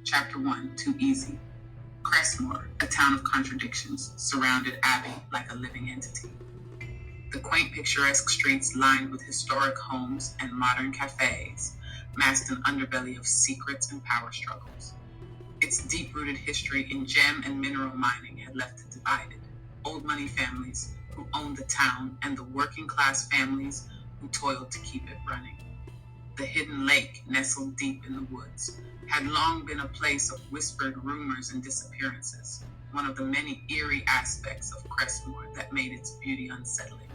Chapter 1, Too Easy. Crestmoor, a town of contradictions, surrounded Abby like a living entity. The quaint, picturesque streets lined with historic homes and modern cafes masked an underbelly of secrets and power struggles. Its deep-rooted history in gem and mineral mining had left it divided. Old money families who owned the town and the working-class families who toiled to keep it running. The hidden lake, nestled deep in the woods, had long been a place of whispered rumors and disappearances, one of the many eerie aspects of Crestmoor that made its beauty unsettling.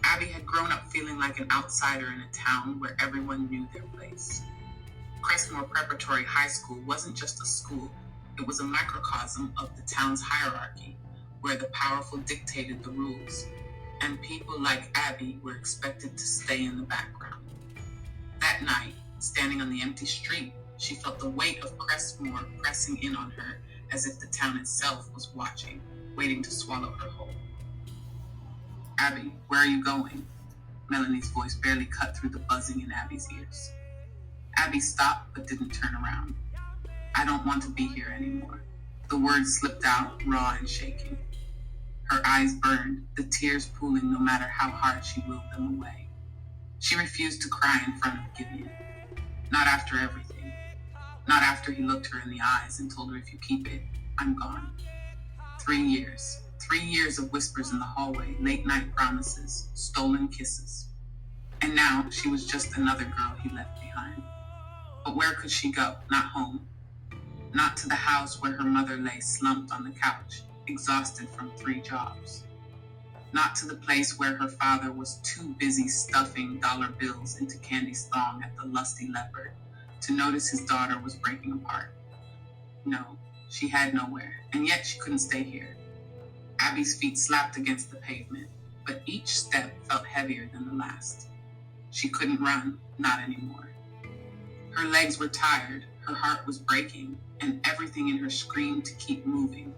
Abby had grown up feeling like an outsider in a town where everyone knew their place. Crestmoor Preparatory High School wasn't just a school, it was a microcosm of the town's hierarchy, where the powerful dictated the rules, and people like Abby were expected to stay in the background. That night, standing on the empty street, she felt the weight of Crestmoor pressing in on her as if the town itself was watching, waiting to swallow her whole. "Abby, where are you going?" Melanie's voice barely cut through the buzzing in Abby's ears. Abby stopped but didn't turn around. "I don't want to be here anymore." The words slipped out, raw and shaking. Her eyes burned, the tears pooling no matter how hard she willed them away. She refused to cry in front of Giveon. Not after everything. Not after he looked her in the eyes and told her, "If you keep it, I'm gone." 3 years. 3 years of whispers in the hallway, late night promises, stolen kisses. And now she was just another girl he left behind. But where could she go? Not home. Not to the house where her mother lay slumped on the couch, exhausted from 3 jobs. Not to the place where her father was too busy stuffing dollar bills into Candy's thong at the Lusty Leopard to notice his daughter was breaking apart. No, she had nowhere, and yet she couldn't stay here. Abby's feet slapped against the pavement, but each step felt heavier than the last. She couldn't run, not anymore. Her legs were tired, her heart was breaking, and everything in her screamed to keep moving,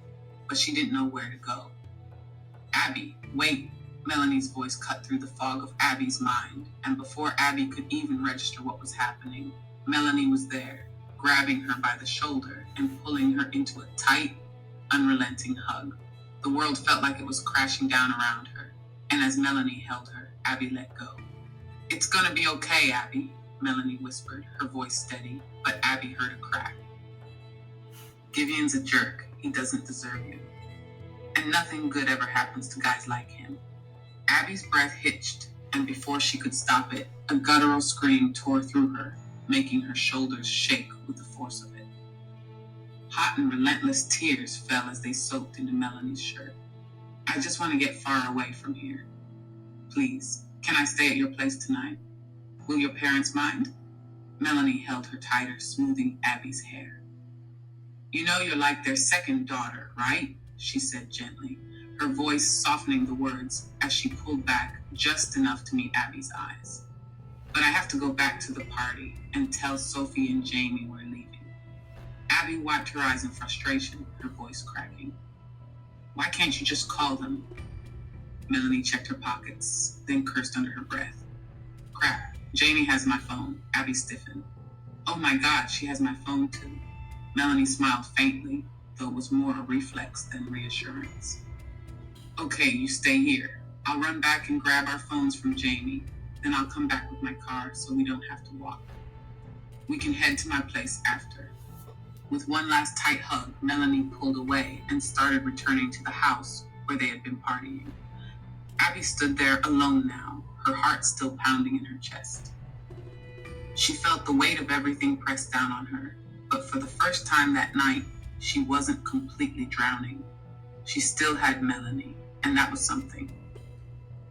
but she didn't know where to go. "Abby, wait." Melanie's voice cut through the fog of Abby's mind, and before Abby could even register what was happening, Melanie was there, grabbing her by the shoulder and pulling her into a tight, unrelenting hug. The world felt like it was crashing down around her, and as Melanie held her, Abby let go. "It's gonna be okay, Abby," Melanie whispered, her voice steady, but Abby heard a crack. "Giveon's a jerk. He doesn't deserve you. And nothing good ever happens to guys like him." Abby's breath hitched, and before she could stop it, a guttural scream tore through her, making her shoulders shake with the force of it. Hot and relentless tears fell as they soaked into Melanie's shirt. "I just want to get far away from here. Please, can I stay at your place tonight? Will your parents mind?" Melanie held her tighter, smoothing Abby's hair. "You know you're like their second daughter, right?" she said gently, her voice softening the words as she pulled back just enough to meet Abby's eyes. "But I have to go back to the party and tell Sophie and Jamie we're leaving." Abby wiped her eyes in frustration, her voice cracking. "Why can't you just call them?" Melanie checked her pockets, then cursed under her breath. "Crap, Jamie has my phone." Abby stiffened. "Oh my God, she has my phone too." Melanie smiled faintly, though it was more a reflex than reassurance. "Okay, you stay here. I'll run back and grab our phones from Jamie, then I'll come back with my car so we don't have to walk. We can head to my place after." With one last tight hug, Melanie pulled away and started returning to the house where they had been partying. Abby stood there alone now, her heart still pounding in her chest. She felt the weight of everything pressed down on her, but for the first time that night, she wasn't completely drowning. She still had Melanie, and that was something.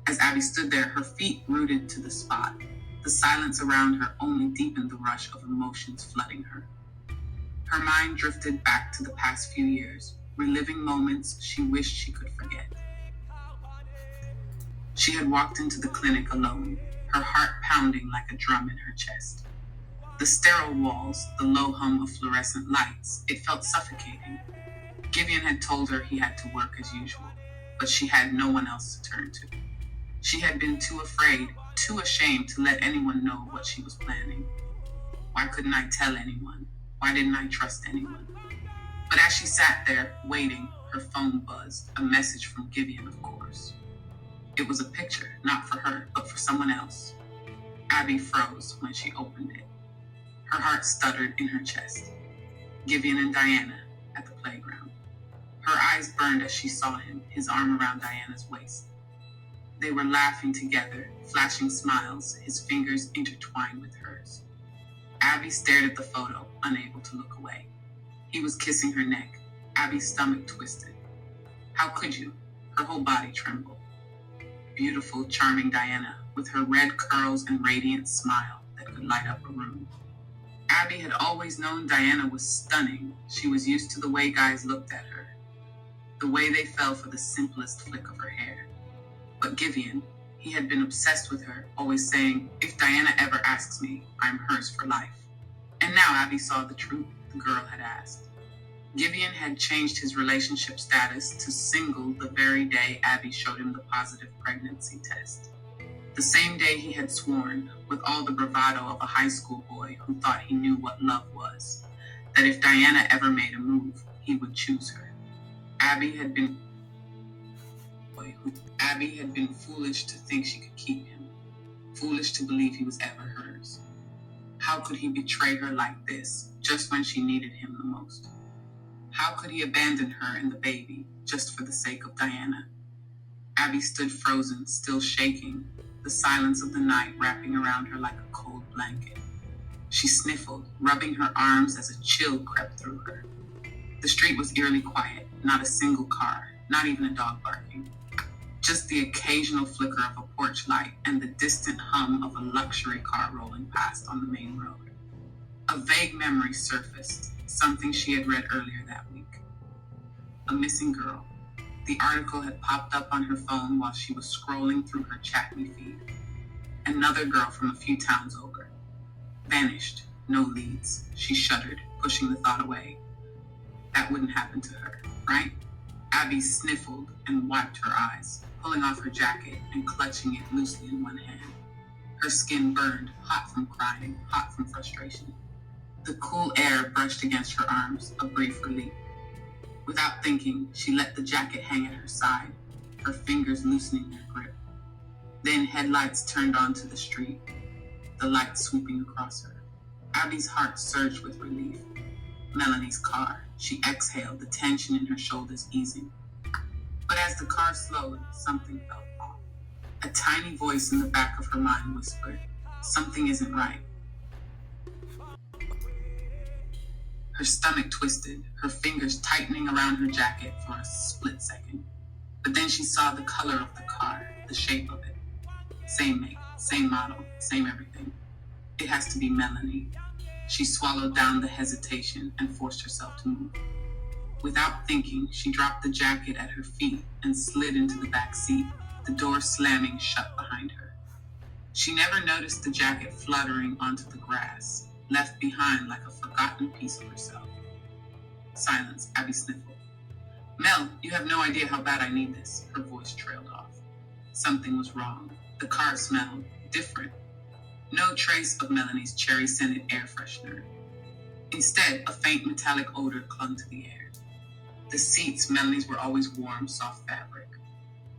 As Abby stood there, her feet rooted to the spot, The silence around her only deepened the rush of emotions flooding her. Her mind drifted back to the past few years, reliving moments she wished she could forget. She had walked into the clinic alone, her heart pounding like a drum in her chest. The sterile walls, the low hum of fluorescent lights, it felt suffocating. Giveon had told her he had to work as usual, but she had no one else to turn to. She had been too afraid, too ashamed to let anyone know what she was planning. Why couldn't I tell anyone? Why didn't I trust anyone? But as she sat there, waiting, her phone buzzed, a message from Giveon, of course. It was a picture, not for her, but for someone else. Abby froze when she opened it. Her heart stuttered in her chest. Giveon and Diana at the playground. Her eyes burned as she saw him, his arm around Diana's waist. They were laughing together, flashing smiles, his fingers intertwined with hers. Abby stared at the photo, unable to look away. He was kissing her neck. Abby's stomach twisted. How could you? Her whole body trembled. Beautiful, charming Diana, with her red curls and radiant smile that could light up a room. Abby had always known Diana was stunning. She was used to the way guys looked at her, the way they fell for the simplest flick of her hair. But Giveon, he had been obsessed with her, always saying, if Diana ever asks me, I'm hers for life. And now Abby saw the truth the girl had asked. Giveon had changed his relationship status to single the very day Abby showed him the positive pregnancy test. The same day he had sworn, with all the bravado of a high school boy who thought he knew what love was, that if Diana ever made a move, he would choose her. Abby had been foolish to think she could keep him, foolish to believe he was ever hers. How could he betray her like this, just when she needed him the most? How could he abandon her and the baby, just for the sake of Diana? Abby stood frozen, still shaking, the silence of the night wrapping around her like a cold blanket. She sniffled, rubbing her arms as a chill crept through her. The street was eerily quiet, not a single car, not even a dog barking. Just the occasional flicker of a porch light and the distant hum of a luxury car rolling past on the main road. A vague memory surfaced, something she had read earlier that week. A missing girl. The article had popped up on her phone while she was scrolling through her chat me feed. Another girl from a few towns over. Vanished. No leads. She shuddered, pushing the thought away. That wouldn't happen to her, right? Abby sniffled and wiped her eyes, pulling off her jacket and clutching it loosely in one hand. Her skin burned, hot from crying, hot from frustration. The cool air brushed against her arms, a brief relief. Without thinking, she let the jacket hang at her side, her fingers loosening their grip. Then headlights turned onto the street, the light sweeping across her. Abby's heart surged with relief. Melanie's car. She exhaled, the tension in her shoulders easing. But as the car slowed, something felt off. A tiny voice in the back of her mind whispered, something isn't right. Her stomach twisted, her fingers tightening around her jacket for a split second. But then she saw the color of the car, the shape of it. Same make, same model, same everything. It has to be Melanie. She swallowed down the hesitation and forced herself to move. Without thinking, she dropped the jacket at her feet and slid into the back seat, the door slamming shut behind her. She never noticed the jacket fluttering onto the grass, left behind like a forgotten piece of herself. Silence. Abby sniffled. Mel, you have no idea how bad I need this. Her voice trailed off. Something was wrong. The car smelled different. No trace of Melanie's cherry-scented air freshener. Instead, a faint metallic odor clung to the air. The seats, Melanie's, were always warm, soft fabric.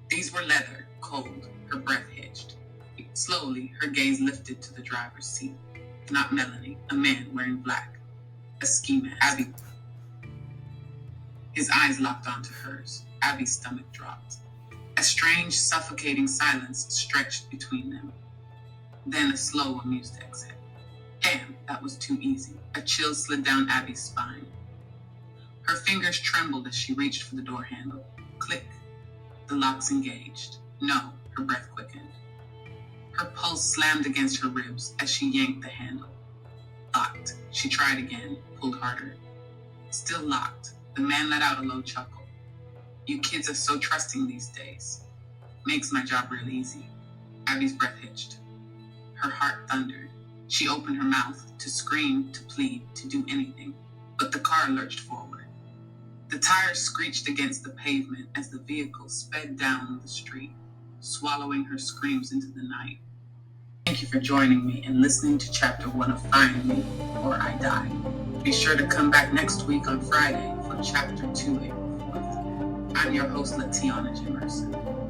These were leather, cold, her breath hitched. Slowly, her gaze lifted to the driver's seat. Not Melanie, a man wearing black. A ski mask. Abby. His eyes locked onto hers. Abby's stomach dropped. A strange, suffocating silence stretched between them. Then a slow, amused exhale. Damn, that was too easy. A chill slid down Abby's spine. Her fingers trembled as she reached for the door handle. Click. The locks engaged. No, her breath quickened. Her pulse slammed against her ribs as she yanked the handle. Locked. She tried again, pulled harder. Still locked. The man let out a low chuckle. You kids are so trusting these days. Makes my job real easy. Abby's breath hitched. Her heart thundered. She opened her mouth to scream, to plead, to do anything. But the car lurched forward. The tires screeched against the pavement as the vehicle sped down the street, swallowing her screams into the night. Thank you for joining me and listening to Chapter 1 of Find Me or I Die. Be sure to come back next week on Friday for Chapter 2 April 4th. I'm your host, Latiana Jimerson.